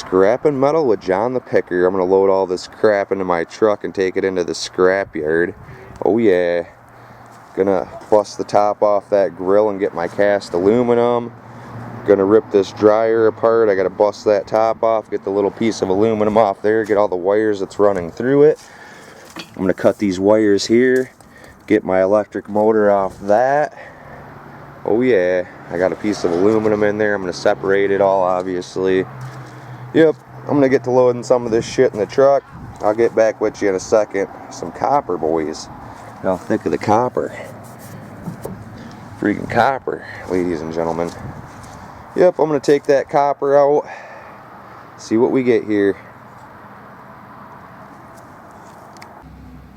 Scrapping metal with John the Picker. I'm going to load all this crap into my truck and take it into the scrap yard. Oh yeah. Gonna bust the top off that grill and get my cast aluminum. Gonna rip this dryer apart. I gotta bust that top off, get the little piece of aluminum off there, get all the wires that's running through it. I'm gonna cut these wires here, get my electric motor off that. Oh yeah, I got a piece of aluminum in there. I'm gonna separate it all, obviously. Yep, I'm gonna get to loading some of this shit in the truck. I'll get back with you in a second. Some copper, boys. How thick of the copper? Freaking copper, ladies and gentlemen. Yep, I'm gonna take that copper out, see what we get here.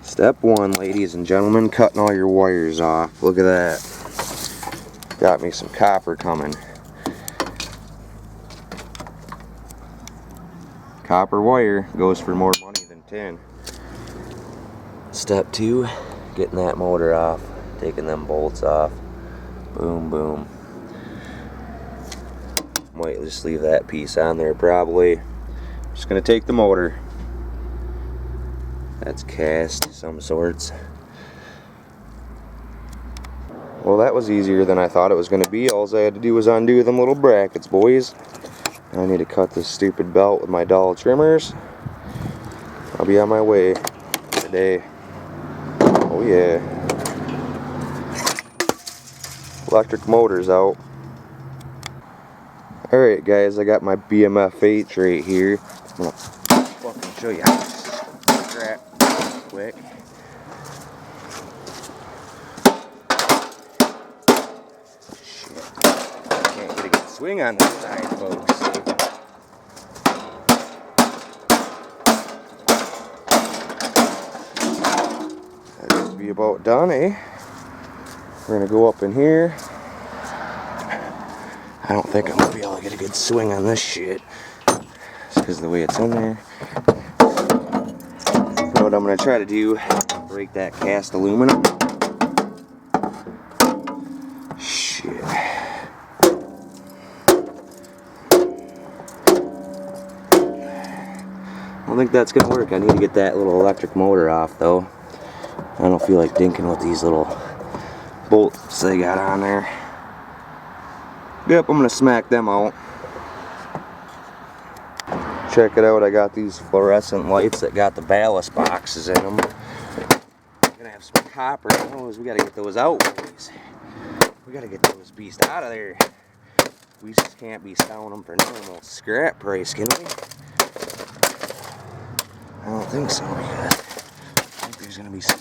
Step one, ladies and gentlemen, cutting all your wires off. Look at that. Got me some copper coming. Copper wire goes for more money than tin. Step two, getting that motor off, taking them bolts off. Boom, boom. Might just leave that piece on there probably. Just gonna take the motor. That's cast, some sorts. Well, that was easier than I thought it was gonna be. All I had to do was undo them little brackets, boys. I need to cut this stupid belt with my dull trimmers. I'll be on my way today. Oh yeah. Electric motor's out. Alright guys, I got my BMF-8 right here. I'm gonna fucking show you how to strap quick. Shit. Can't get a good swing on this side, folks. That should be about done, eh? We're gonna go up in here. I don't think I'm gonna be able to get a good swing on this shit. Just because of the way it's in there. So what I'm gonna try to do, break that cast aluminum. Shit. I don't think that's gonna work. I need to get that little electric motor off though. I don't feel like dinking with these little bolts they got on there. Yep, I'm gonna smack them out. Check it out, I got these fluorescent lights that got the ballast boxes in them. I'm gonna have some copper in those. We gotta get those out, boys. We gotta get those beasts out of there. We just can't be selling them for normal scrap price, can we? I don't think so, because I think there's gonna be some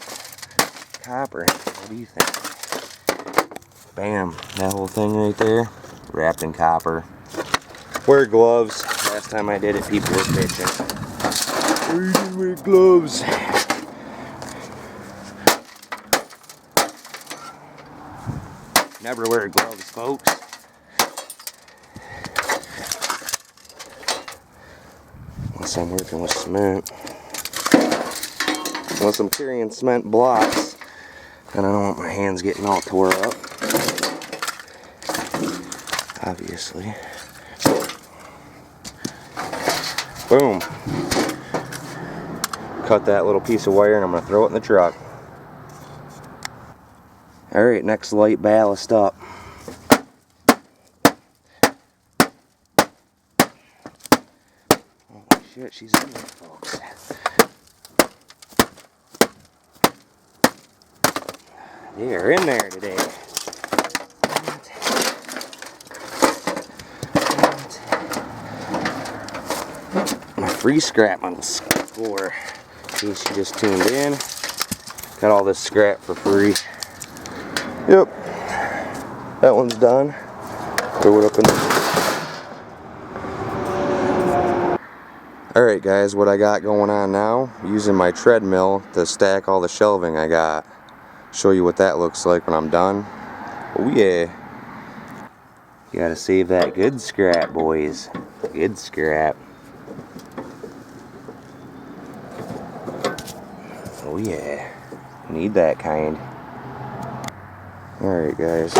copper. What do you think? Bam, that whole thing right there, wrapped in copper. Wear gloves. Last time I did it, people were bitching. You didn't wear gloves. Never wear gloves, folks. Unless I'm working with cement. Unless I'm carrying cement blocks. And I don't want my hands getting all tore up. Obviously. Boom. Cut that little piece of wire and I'm going to throw it in the truck. Alright, next light ballast up. Oh shit, she's in there, folks. They are in there today. My free scrap on the score. In case you just tuned in. Got all this scrap for free. Yep. That one's done. Throw it up in there. Alright guys, what I got going on now, using my treadmill to stack all the shelving I got. Show you what that looks like when I'm done. Oh yeah. You gotta save that good scrap, boys. Good scrap. Oh yeah. Need that kind. Alright guys.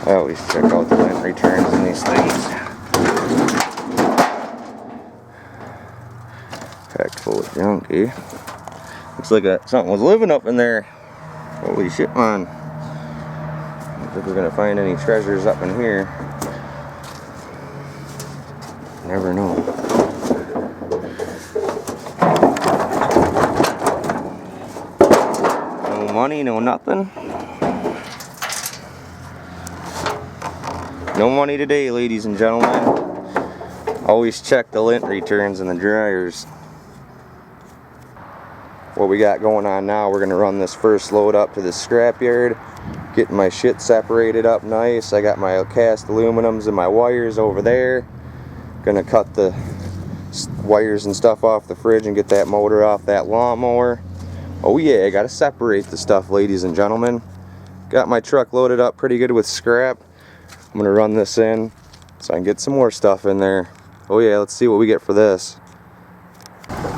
I always check out the lint returns in these things. Junky. Looks like something was living up in there. Holy shit, man. I don't think we're gonna find any treasures up in here. Never know. No money, no nothing. No money today, ladies and gentlemen. Always check the lint returns in the dryers. What we got going on now, we're gonna run this first load up to the scrapyard, getting my shit separated up nice. I got my cast aluminums and my wires over there. Gonna cut the wires and stuff off the fridge and get that motor off that lawnmower. Oh yeah, I gotta separate the stuff, ladies and gentlemen. Got my truck loaded up pretty good with scrap. I'm gonna run this in so I can get some more stuff in there. Oh yeah, let's see what we get for this.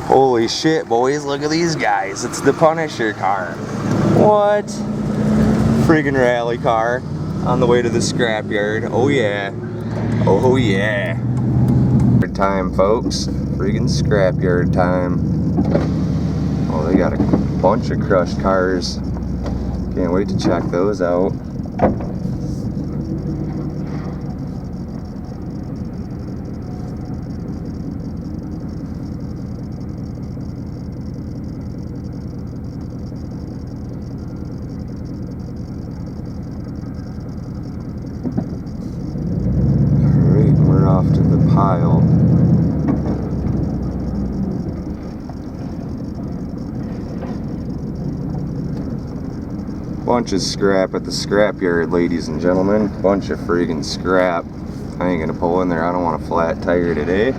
Holy shit, boys, look at these guys. It's the Punisher car. What? Friggin' rally car on the way to the scrapyard. Oh yeah. Oh yeah. Time, folks. Friggin' scrapyard time. Oh, they got a bunch of crushed cars. Can't wait to check those out. Off to the pile. Bunch of scrap at the scrapyard, ladies and gentlemen. Bunch of friggin' scrap. I ain't gonna pull in there. I don't want a flat tire today.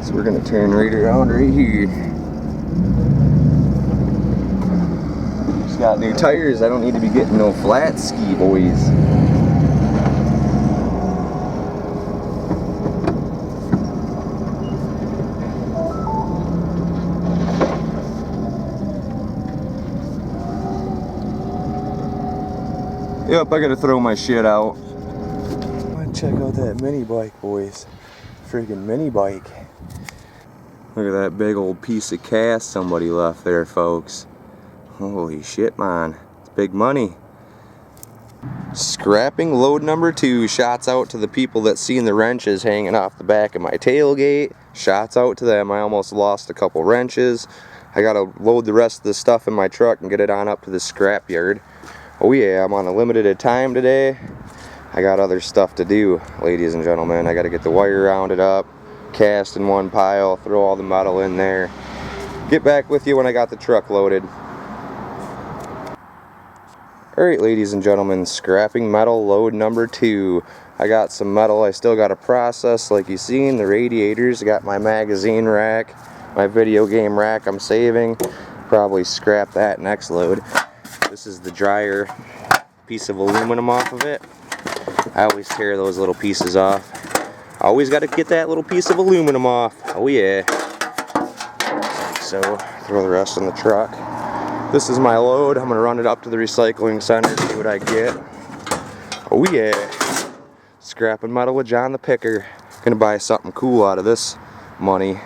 So we're gonna turn right around right here. Just got new tires. I don't need to be getting no flat ski, boys. Yep, I gotta throw my shit out. Check out that mini bike, boys. Freaking mini bike. Look at that big old piece of cast somebody left there, folks. Holy shit, man. It's big money. Scrapping load number 2. Shots out to the people that seen the wrenches hanging off the back of my tailgate. Shots out to them. I almost lost a couple wrenches. I gotta load the rest of the stuff in my truck and get it on up to the scrapyard. Oh yeah, I'm on a limited time today. I got other stuff to do, ladies and gentlemen. I gotta get the wire rounded up, cast in one pile, throw all the metal in there. Get back with you when I got the truck loaded. Alright, ladies and gentlemen, scrapping metal load number 2. I got some metal I still gotta process, like you seen, the radiators. I got my magazine rack, my video game rack I'm saving. Probably scrap that next load. This is the dryer, piece of aluminum off of it. I always tear those little pieces off. I always got to get that little piece of aluminum off. Oh yeah. Like so, throw the rest in the truck. This is my load. I'm gonna run it up to the recycling center, see what I get. Oh yeah. Scrapping metal with John the Picker. Gonna buy something cool out of this money.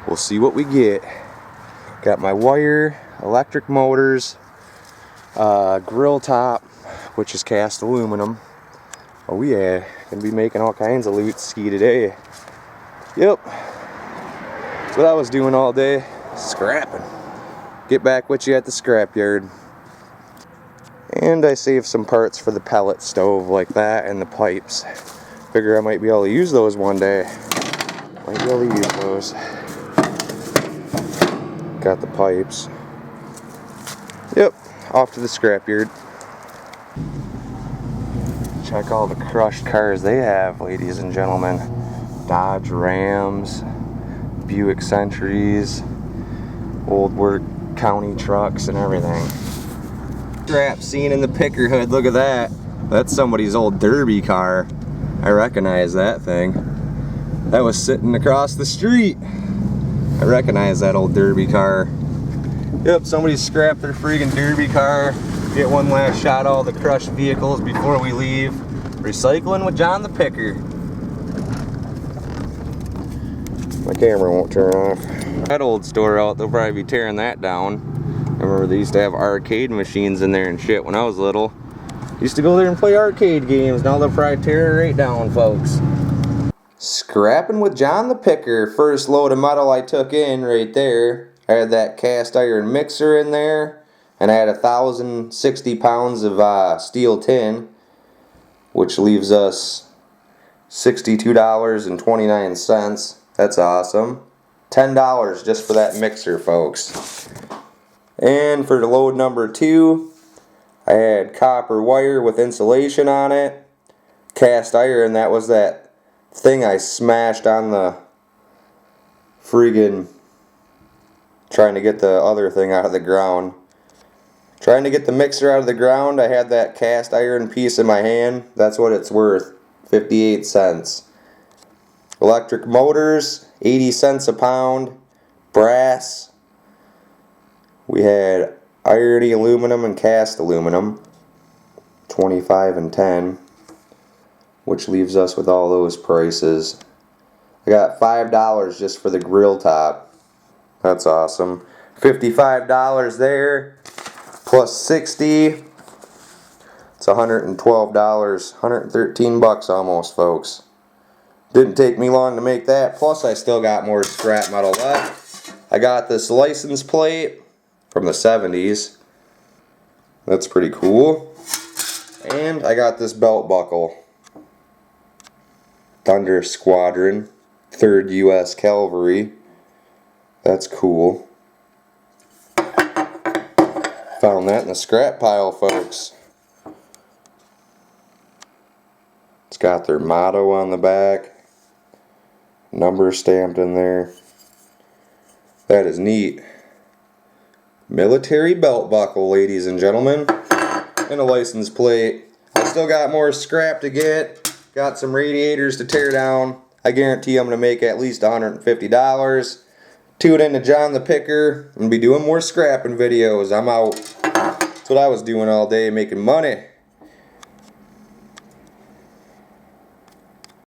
We'll see what we get. Got my wire, electric motors, grill top, which is cast aluminum. Oh yeah, gonna be making all kinds of loot ski today. Yep, that's what I was doing all day, scrapping. Get back with you at the scrapyard. And I saved some parts for the pellet stove like that and the pipes. Figure I might be able to use those one day. Might be able to use those. Got the pipes. Yep, off to the scrapyard. Check all the crushed cars they have, ladies and gentlemen. Dodge Rams, Buick Centuries, old work county trucks and everything. Scrap seen in the picker hood, look at that. That's somebody's old derby car. I recognize that thing. That was sitting across the street. I recognize that old derby car. Yep, somebody scrapped their freaking derby car. Get one last shot of all the crushed vehicles before we leave. Recycling with John the Picker. My camera won't turn off. That old store out, they'll probably be tearing that down. I remember they used to have arcade machines in there and shit when I was little. Used to go there and play arcade games. Now they'll probably tear it right down, folks. Scrapping with John the Picker. First load of metal I took in right there. I had that cast iron mixer in there, and I had 1,060 pounds of steel tin, which leaves us $62.29. That's awesome. $10 just for that mixer, folks. And for the load number 2, I had copper wire with insulation on it. Cast iron, that was that thing I smashed on the friggin' trying to get the other thing out of the ground. Trying to get the mixer out of the ground, I had that cast iron piece in my hand. That's what it's worth, 58 cents. Electric motors, 80 cents a pound. Brass, we had irony aluminum and cast aluminum, 25 and 10, which leaves us with all those prices. I got $5 just for the grill top. That's awesome. $55 there, plus 60. It's $112, 113 bucks almost, folks. Didn't take me long to make that, plus I still got more scrap metal left. I got this license plate from the 70s. That's pretty cool. And I got this belt buckle. Thunder Squadron, 3rd U.S. Cavalry. That's cool. Found that in the scrap pile, folks. It's got their motto on the back. Number stamped in there. That is neat. Military belt buckle, ladies and gentlemen. And a license plate. I still got more scrap to get. Got some radiators to tear down. I guarantee I'm going to make at least $150. Tune in to John the Picker. I'm going to be doing more scrapping videos. I'm out. That's what I was doing all day, making money.